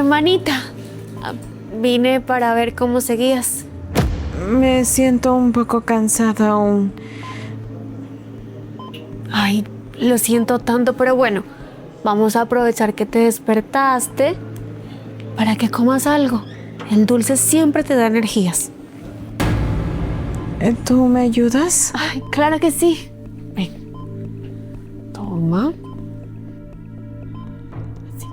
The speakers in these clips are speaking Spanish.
hermanita. Vine para ver cómo seguías. Me siento un poco cansada aún. Ay, lo siento tanto, pero bueno, vamos a aprovechar que te despertaste para que comas algo. El dulce siempre te da energías. ¿Tú me ayudas? Ay, claro que sí. Ven. Toma. Así.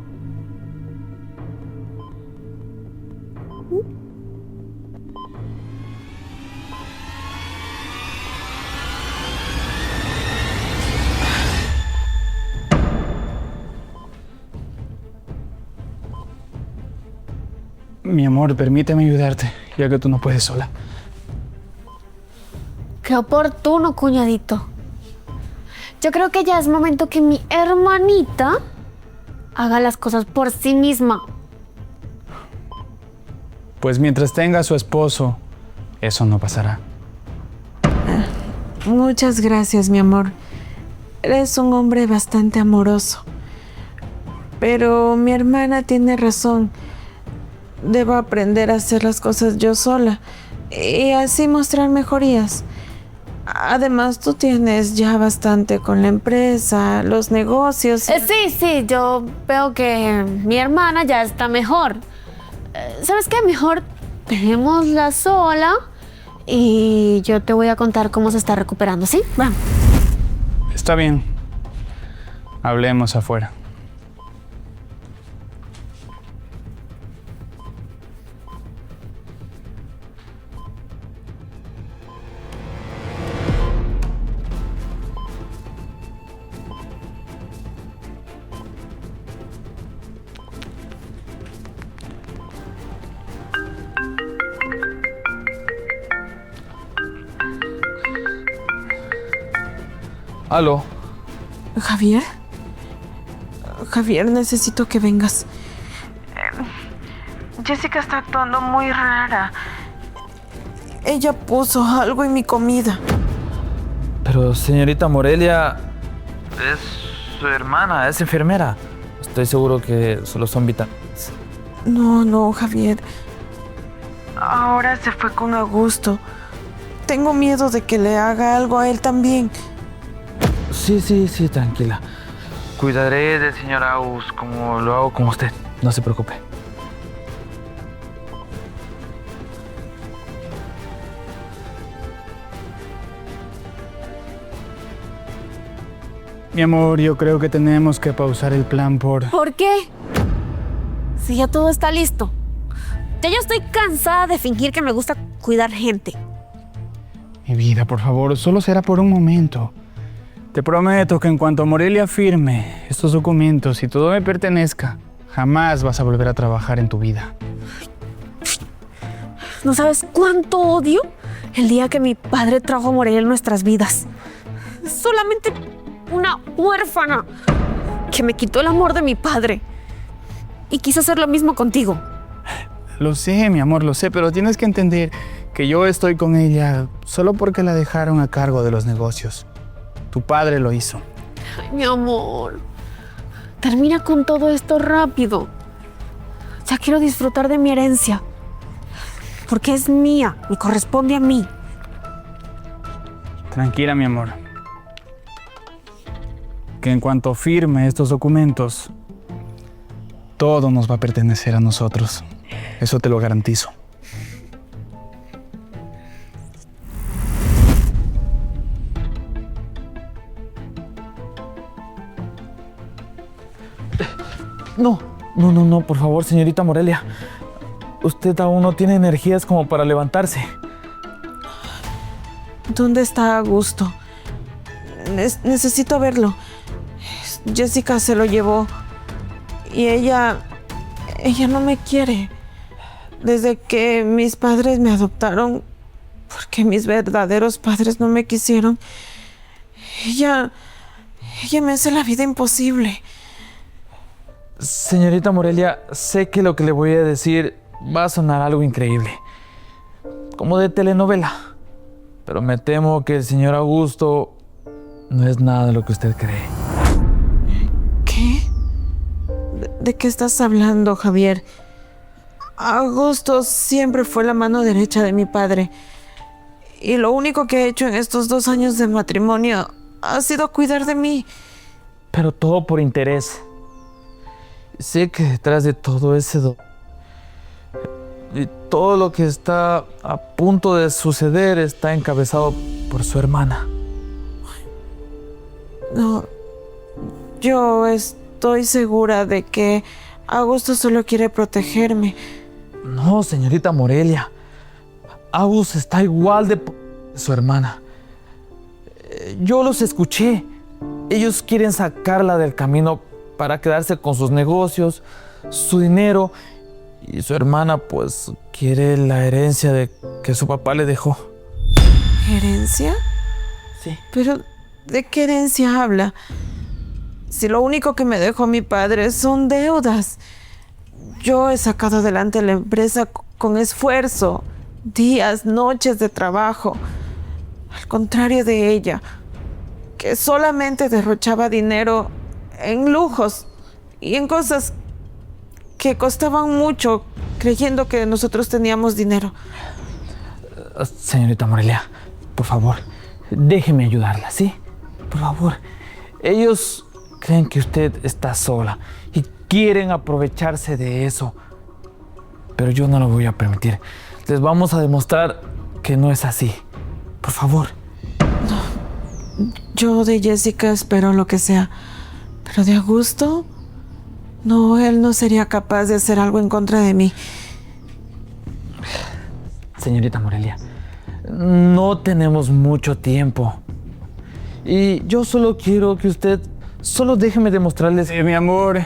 Mi amor, permíteme ayudarte, ya que tú no puedes sola. Qué oportuno, cuñadito. Yo creo que ya es momento que mi hermanita haga las cosas por sí misma. Pues mientras tenga a su esposo, eso no pasará. Muchas gracias, mi amor. Eres un hombre bastante amoroso. Pero mi hermana tiene razón. Debo aprender a hacer las cosas yo sola y así mostrar mejorías. Además, tú tienes ya bastante con la empresa, los negocios. Sí, yo veo que mi hermana ya está mejor. ¿Sabes qué? Mejor dejémosla sola y yo te voy a contar cómo se está recuperando, ¿sí? Vamos. Está bien. Hablemos afuera. ¿Aló? ¿Javier? Javier, necesito que vengas. Jessica está actuando muy rara. Ella puso algo en mi comida. Pero señorita Morelia es su hermana, es enfermera. Estoy seguro que solo son vitaminas. No, Javier. Ahora se fue con Augusto. Tengo miedo de que le haga algo a él también. Sí, tranquila. Cuidaré del señor Aus como lo hago con usted. No se preocupe. Mi amor, yo creo que tenemos que pausar el plan por... ¿Por qué? Si ya todo está listo. Ya yo estoy cansada de fingir que me gusta cuidar gente. Mi vida, por favor, solo será por un momento. Te prometo que en cuanto Morelia firme estos documentos y todo me pertenezca, jamás vas a volver a trabajar en tu vida. ¿No sabes cuánto odio el día que mi padre trajo a Morelia en nuestras vidas? Solamente una huérfana que me quitó el amor de mi padre. Y quiso hacer lo mismo contigo. Lo sé, mi amor, lo sé, pero tienes que entender que yo estoy con ella solo porque la dejaron a cargo de los negocios. Tu padre lo hizo. Ay, mi amor. Termina con todo esto rápido. Ya quiero disfrutar de mi herencia. Porque es mía, me corresponde a mí. Tranquila, mi amor. Que en cuanto firme estos documentos, todo nos va a pertenecer a nosotros. Eso te lo garantizo. No, por favor, señorita Morelia. Usted aún no tiene energías como para levantarse. ¿Dónde está Augusto? Necesito verlo. Jessica se lo llevó. Y ella no me quiere. Desde que mis padres me adoptaron, porque mis verdaderos padres no me quisieron, ella me hace la vida imposible. Señorita Morelia, sé que lo que le voy a decir va a sonar algo increíble, como de telenovela, pero me temo que el señor Augusto no es nada de lo que usted cree. ¿Qué? ¿De qué estás hablando, Javier? Augusto siempre fue la mano derecha de mi padre. Y lo único que ha hecho en estos 2 años de matrimonio ha sido cuidar de mí. Pero todo por interés. Sé que detrás de todo ese y todo lo que está a punto de suceder está encabezado por su hermana. No, yo estoy segura de que Augusto solo quiere protegerme. No, señorita Morelia. Agus está igual de su hermana. Yo los escuché. Ellos quieren sacarla del camino para quedarse con sus negocios, su dinero, y su hermana pues quiere la herencia que su papá le dejó. ¿Herencia? Sí. Pero, ¿de qué herencia habla? Si lo único que me dejó mi padre son deudas. Yo he sacado adelante la empresa con esfuerzo, días, noches de trabajo. Al contrario de ella, que solamente derrochaba dinero en lujos y en cosas que costaban mucho, creyendo que nosotros teníamos dinero. Señorita Morelia, por favor, déjeme ayudarla, ¿sí? Por favor. Ellos creen que usted está sola y quieren aprovecharse de eso. Pero yo no lo voy a permitir. Les vamos a demostrar que no es así. Por favor. Yo de Jessica espero lo que sea, pero de Augusto, no, él no sería capaz de hacer algo en contra de mí. Señorita Morelia, no tenemos mucho tiempo. Y yo solo quiero que usted, solo déjeme demostrarles... Mi amor.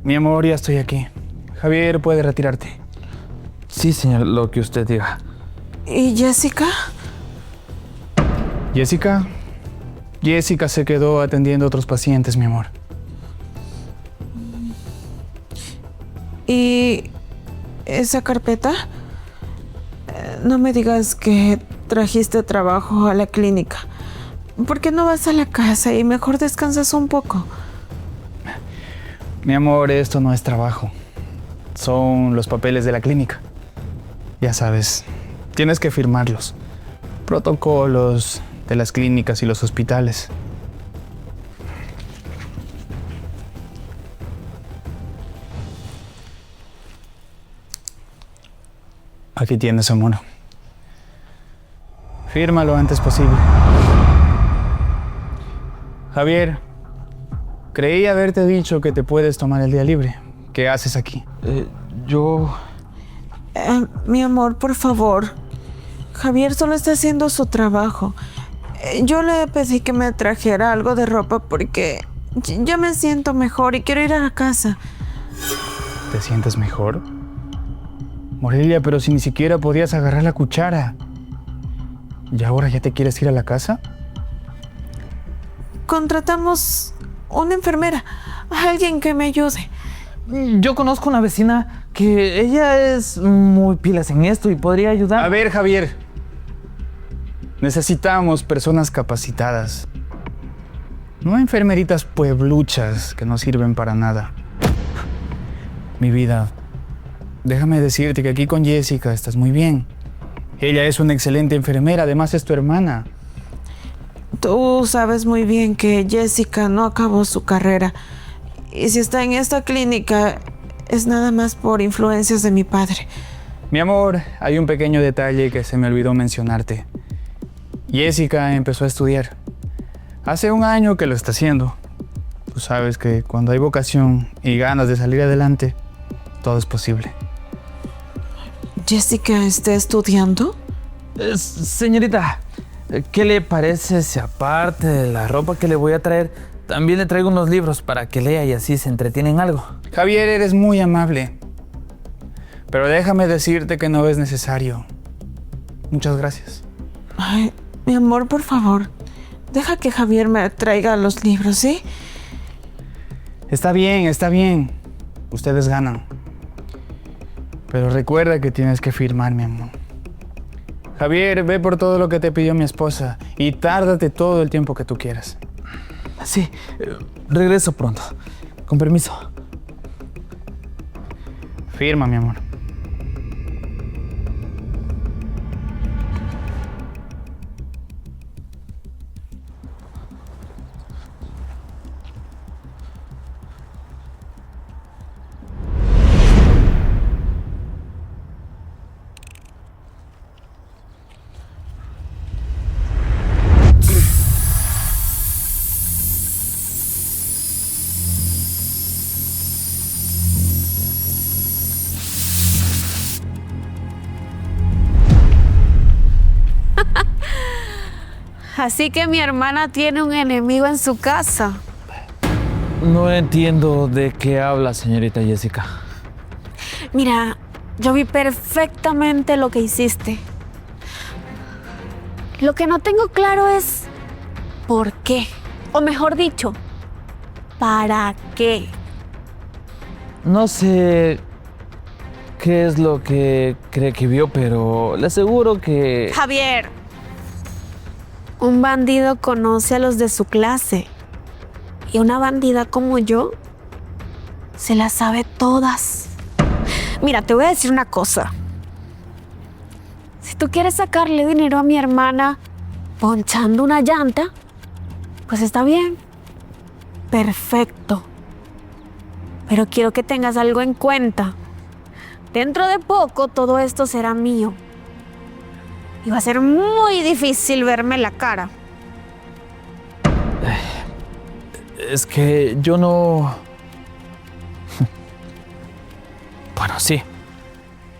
Mi amor, ya estoy aquí. Javier, puede retirarte. Sí, señor, lo que usted diga. ¿Y Jessica? Jessica. Jessica se quedó atendiendo a otros pacientes, mi amor. ¿Y esa carpeta? No me digas que trajiste trabajo a la clínica. ¿Por qué no vas a la casa y mejor descansas un poco? Mi amor, esto no es trabajo. Son los papeles de la clínica. Ya sabes, tienes que firmarlos. Protocolos de las clínicas y los hospitales. Aquí tienes, amor. Firma lo antes posible. Javier, creí haberte dicho que te puedes tomar el día libre. ¿Qué haces aquí? Yo... Mi amor, por favor. Javier solo está haciendo su trabajo. Yo le pedí que me trajera algo de ropa porque ya me siento mejor y quiero ir a la casa. ¿Te sientes mejor? Morelia, pero si ni siquiera podías agarrar la cuchara. ¿Y ahora ya te quieres ir a la casa? Contratamos una enfermera, alguien que me ayude. Yo conozco una vecina que ella es muy pilas en esto y podría ayudar. A ver, Javier. Necesitamos personas capacitadas. No enfermeritas puebluchas que no sirven para nada. Mi vida, déjame decirte que aquí con Jessica estás muy bien. Ella es una excelente enfermera, además es tu hermana. Tú sabes muy bien que Jessica no acabó su carrera. Y si está en esta clínica, es nada más por influencias de mi padre. Mi amor, hay un pequeño detalle que se me olvidó mencionarte. Jessica empezó a estudiar. Hace 1 año que lo está haciendo. Tú sabes que cuando hay vocación y ganas de salir adelante, todo es posible. ¿Jessica está estudiando? Señorita, ¿qué le parece si aparte de la ropa que le voy a traer, también le traigo unos libros para que lea y así se entretiene en algo? Javier, eres muy amable. Pero déjame decirte que no es necesario. Muchas gracias. Ay, mi amor, por favor, deja que Javier me traiga los libros, ¿sí? Está bien, está bien. Ustedes ganan. Pero recuerda que tienes que firmar, mi amor. Javier, ve por todo lo que te pidió mi esposa y tárdate todo el tiempo que tú quieras. Sí, regreso pronto. Con permiso. Firma, mi amor. Así que mi hermana tiene un enemigo en su casa. No entiendo de qué habla, señorita Jessica. Mira, yo vi perfectamente lo que hiciste. Lo que no tengo claro es por qué. O mejor dicho, ¿para qué? No sé qué es lo que cree que vio, pero le aseguro que... Javier, un bandido conoce a los de su clase. Y una bandida como yo se las sabe todas. Mira, te voy a decir una cosa. Si tú quieres sacarle dinero a mi hermana ponchando una llanta, pues está bien. Perfecto. Pero quiero que tengas algo en cuenta. Dentro de poco todo esto será mío. Y va a ser muy difícil verme la cara. Es que yo no... Bueno, sí.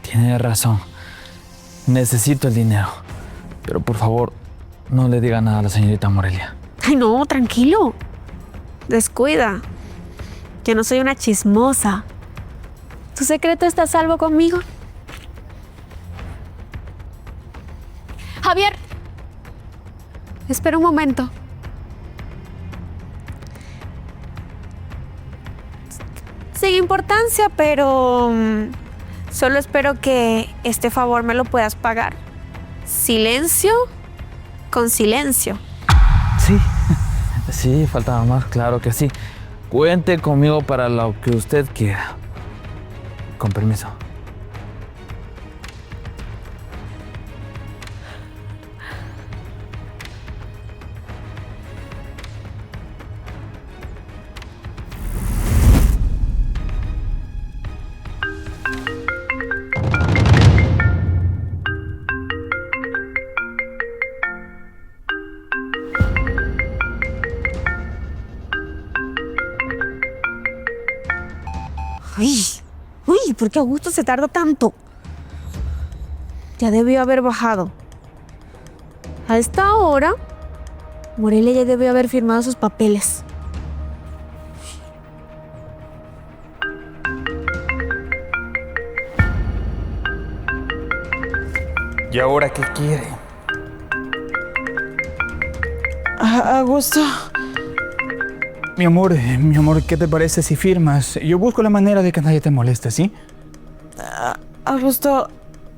Tiene razón. Necesito el dinero. Pero por favor, no le diga nada a la señorita Morelia. Ay, no, tranquilo. Descuida. Yo no soy una chismosa. ¿Tu secreto está a salvo conmigo? Javier, espera un momento. Sin importancia, pero solo espero que este favor me lo puedas pagar. Silencio con silencio. Sí, sí, faltaba más, claro que sí. Cuente conmigo para lo que usted quiera. Con permiso. Uy, ¿por qué Augusto se tardó tanto? Ya debió haber bajado. A esta hora, Morelia ya debió haber firmado sus papeles. ¿Y ahora qué quiere? Augusto, Mi amor, ¿qué te parece si firmas? Yo busco la manera de que nadie te moleste, ¿sí? Augusto,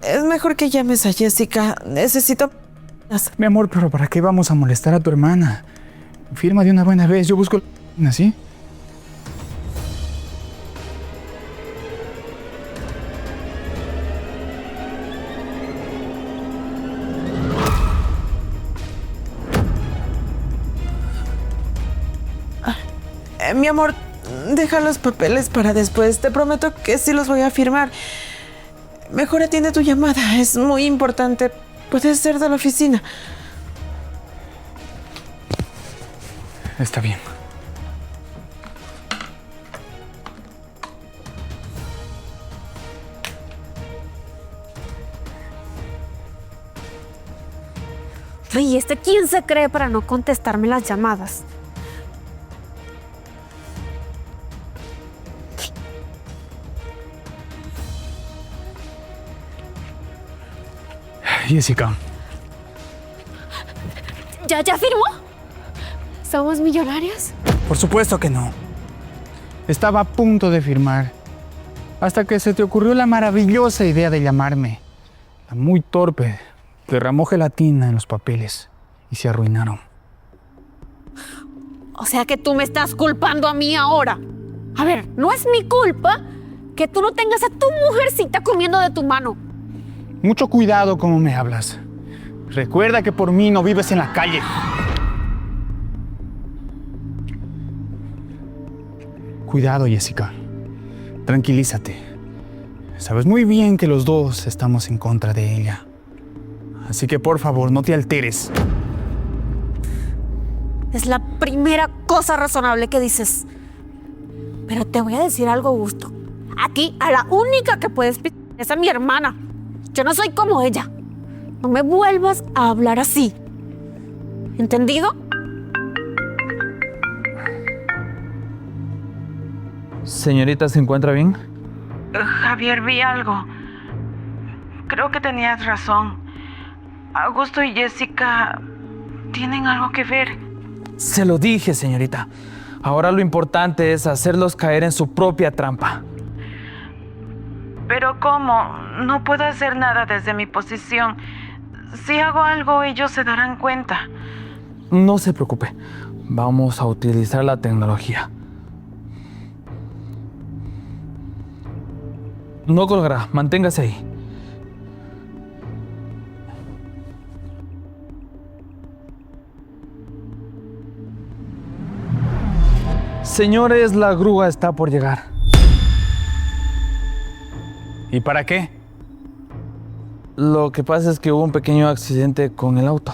es mejor que llames a Jessica. Necesito... Mi amor, pero ¿para qué vamos a molestar a tu hermana? Firma de una buena vez, yo busco... ¿Así? Mi amor, deja los papeles para después. Te prometo que sí los voy a firmar. Mejor atiende tu llamada. Es muy importante. Puede ser de la oficina. Está bien. Ay, ¿quién se cree para no contestarme las llamadas? Jessica, ¿Ya firmó? ¿Somos millonarios? por supuesto que no. Estaba a punto de firmar. Hasta que se te ocurrió la maravillosa idea de llamarme. La muy torpe. Derramó gelatina en los papeles y se arruinaron. O sea que tú me estás culpando a mí ahora. A ver, no es mi culpa que tú no tengas a tu mujercita comiendo de tu mano. Mucho cuidado cómo me hablas. Recuerda que por mí no vives en la calle. Cuidado, Jessica. Tranquilízate. Sabes muy bien que los dos estamos en contra de ella. Así que por favor, no te alteres. Es la primera cosa razonable que dices. Pero te voy a decir algo, Augusto. Aquí a la única que puedes pisar es a mi hermana. Yo no soy como ella. No me vuelvas a hablar así. ¿Entendido? Señorita, ¿se encuentra bien? Javier, vi algo. Creo que tenías razón. Augusto y Jessica tienen algo que ver. Se lo dije, señorita. Ahora lo importante es hacerlos caer en su propia trampa. ¿Pero cómo? No puedo hacer nada desde mi posición. Si hago algo, ellos se darán cuenta. No se preocupe. Vamos a utilizar la tecnología. No colgará. Manténgase ahí. Señores, la grúa está por llegar. ¿Y para qué? Lo que pasa es que hubo un pequeño accidente con el auto.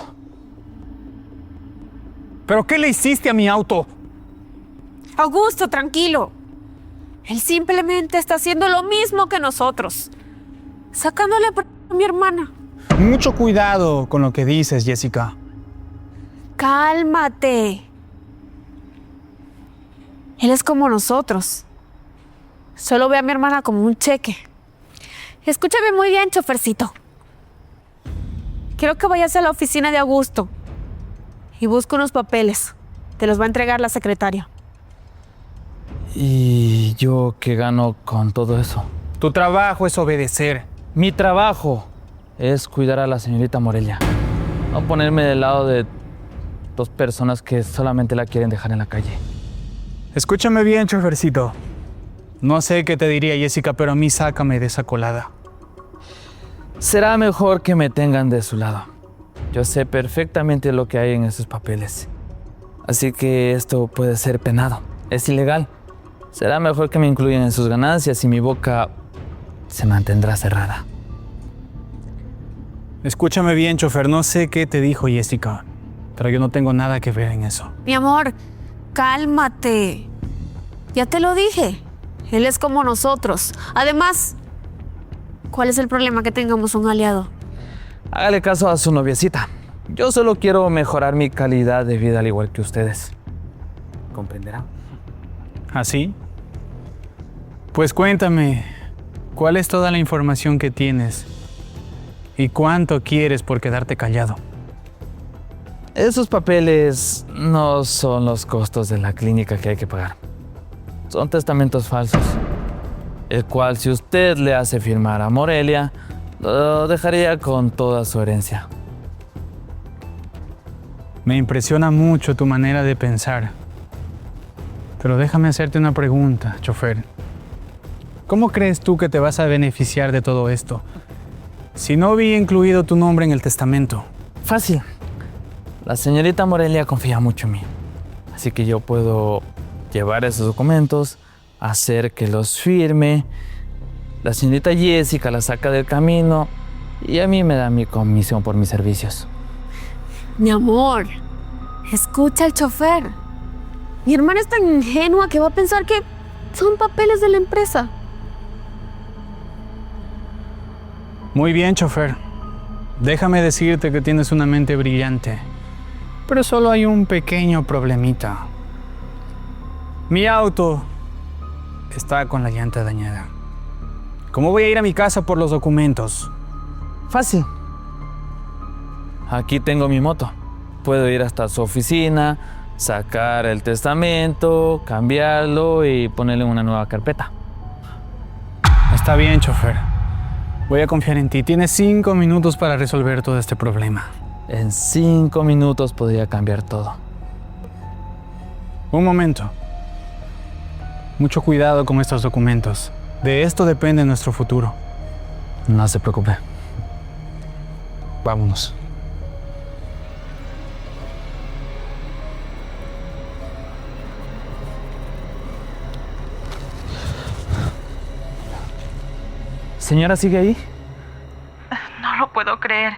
¿Pero qué le hiciste a mi auto? Augusto, tranquilo. Él simplemente está haciendo lo mismo que nosotros. Sacándole a mi hermana. Mucho cuidado con lo que dices, Jessica. Cálmate. Él es como nosotros. Solo ve a mi hermana como un cheque. Escúchame muy bien, chofercito. Quiero que vayas a la oficina de Augusto y busca unos papeles. Te los va a entregar la secretaria. ¿Y yo qué gano con todo eso? Tu trabajo es obedecer. Mi trabajo es cuidar a la señorita Morelia. No ponerme del lado de dos personas que solamente la quieren dejar en la calle. Escúchame bien, chofercito. No sé qué te diría Jessica, pero a mí sácame de esa colada. Será mejor que me tengan de su lado. Yo sé perfectamente lo que hay en esos papeles. Así que esto puede ser penado. Es ilegal. Será mejor que me incluyan en sus ganancias y mi boca se mantendrá cerrada. Escúchame bien, chofer. No sé qué te dijo Jessica, pero yo no tengo nada que ver en eso. Mi amor, cálmate. Ya te lo dije. Él es como nosotros. Además, ¿cuál es el problema que tengamos un aliado? Hágale caso a su noviecita. Yo solo quiero mejorar mi calidad de vida al igual que ustedes. ¿Comprenderá? ¿Así? Pues cuéntame, ¿cuál es toda la información que tienes? ¿Y cuánto quieres por quedarte callado? Esos papeles no son los costos de la clínica que hay que pagar. Son testamentos falsos, el cual si usted le hace firmar a Morelia, lo dejaría con toda su herencia. Me impresiona mucho tu manera de pensar. Pero déjame hacerte una pregunta, chofer. ¿Cómo crees tú que te vas a beneficiar de todo esto? Si no vi incluido tu nombre en el testamento. Fácil. La señorita Morelia confía mucho en mí. Así que yo puedo llevar esos documentos, hacer que los firme. La señorita Jessica la saca del camino y a mí me da mi comisión por mis servicios. Mi amor, escucha al chofer. Mi hermana es tan ingenua que va a pensar que son papeles de la empresa. Muy bien, chofer. Déjame decirte que tienes una mente brillante. Pero solo hay un pequeño problemita. Mi auto está con la llanta dañada. ¿Cómo voy a ir a mi casa por los documentos? Fácil. Aquí tengo mi moto. Puedo ir hasta su oficina, sacar el testamento, cambiarlo y ponerle una nueva carpeta. Está bien, chofer. Voy a confiar en ti. Tienes 5 minutos para resolver todo este problema. En 5 minutos podría cambiar todo. Un momento. Mucho cuidado con estos documentos. De esto depende nuestro futuro. No se preocupe. Vámonos. ¿Señora sigue ahí? No lo puedo creer.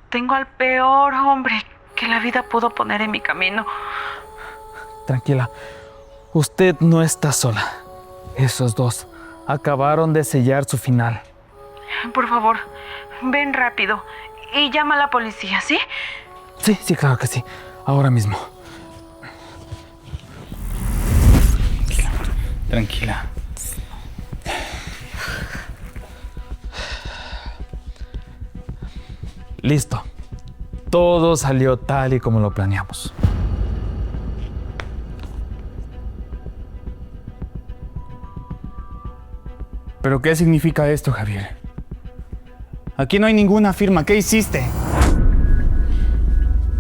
Tengo al peor hombre que la vida pudo poner en mi camino. Tranquila. Usted no está sola. Esos dos acabaron de sellar su final. Por favor, ven rápido y llama a la policía, ¿sí? Sí, claro que sí. Ahora mismo. Tranquila. Listo. Todo salió tal y como lo planeamos. ¿Pero qué significa esto, Javier? Aquí no hay ninguna firma. ¿Qué hiciste?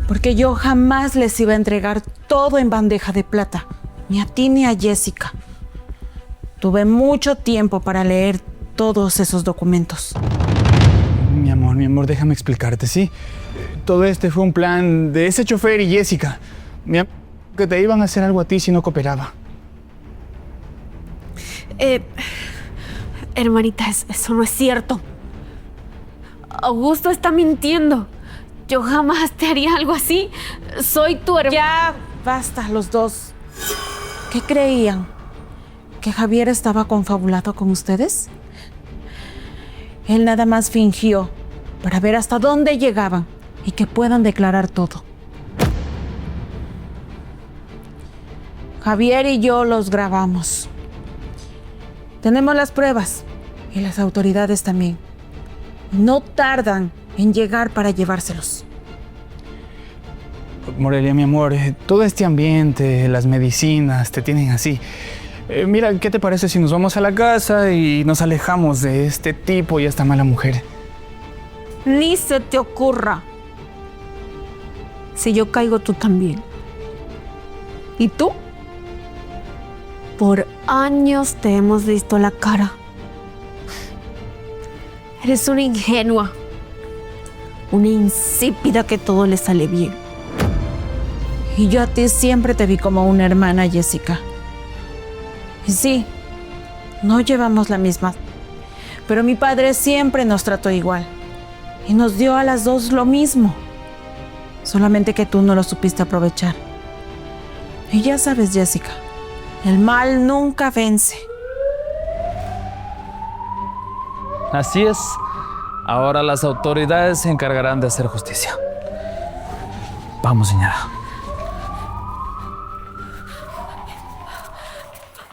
Porque yo jamás les iba a entregar todo en bandeja de plata, ni a ti ni a Jessica. Tuve mucho tiempo para leer todos esos documentos. Mi amor, déjame explicarte, ¿sí? Todo este fue un plan de ese chofer y Jessica. Que te iban a hacer algo a ti si no cooperaba. Hermanita, eso no es cierto. Augusto está mintiendo. Yo jamás te haría algo así. Soy tu hermana. Ya, basta, los dos. ¿Qué creían? ¿Que Javier estaba confabulado con ustedes? Él nada más fingió para ver hasta dónde llegaban y que puedan declarar todo. Javier y yo los grabamos. Tenemos las pruebas y las autoridades también. No tardan en llegar para llevárselos. Morelia, mi amor, todo este ambiente, las medicinas, te tienen así. Mira, ¿qué te parece si nos vamos a la casa y nos alejamos de este tipo y esta mala mujer? Ni se te ocurra. Si yo caigo, tú también. ¿Y tú? Por años te hemos visto la cara. Eres una ingenua. Una insípida que todo le sale bien. Y yo a ti siempre te vi como una hermana, Jessica. Y sí, no llevamos la misma. Pero mi padre siempre nos trató igual. Y nos dio a las dos lo mismo. Solamente que tú no lo supiste aprovechar. Y ya sabes, Jessica, el mal nunca vence. Así es. Ahora las autoridades se encargarán de hacer justicia. Vamos, señora.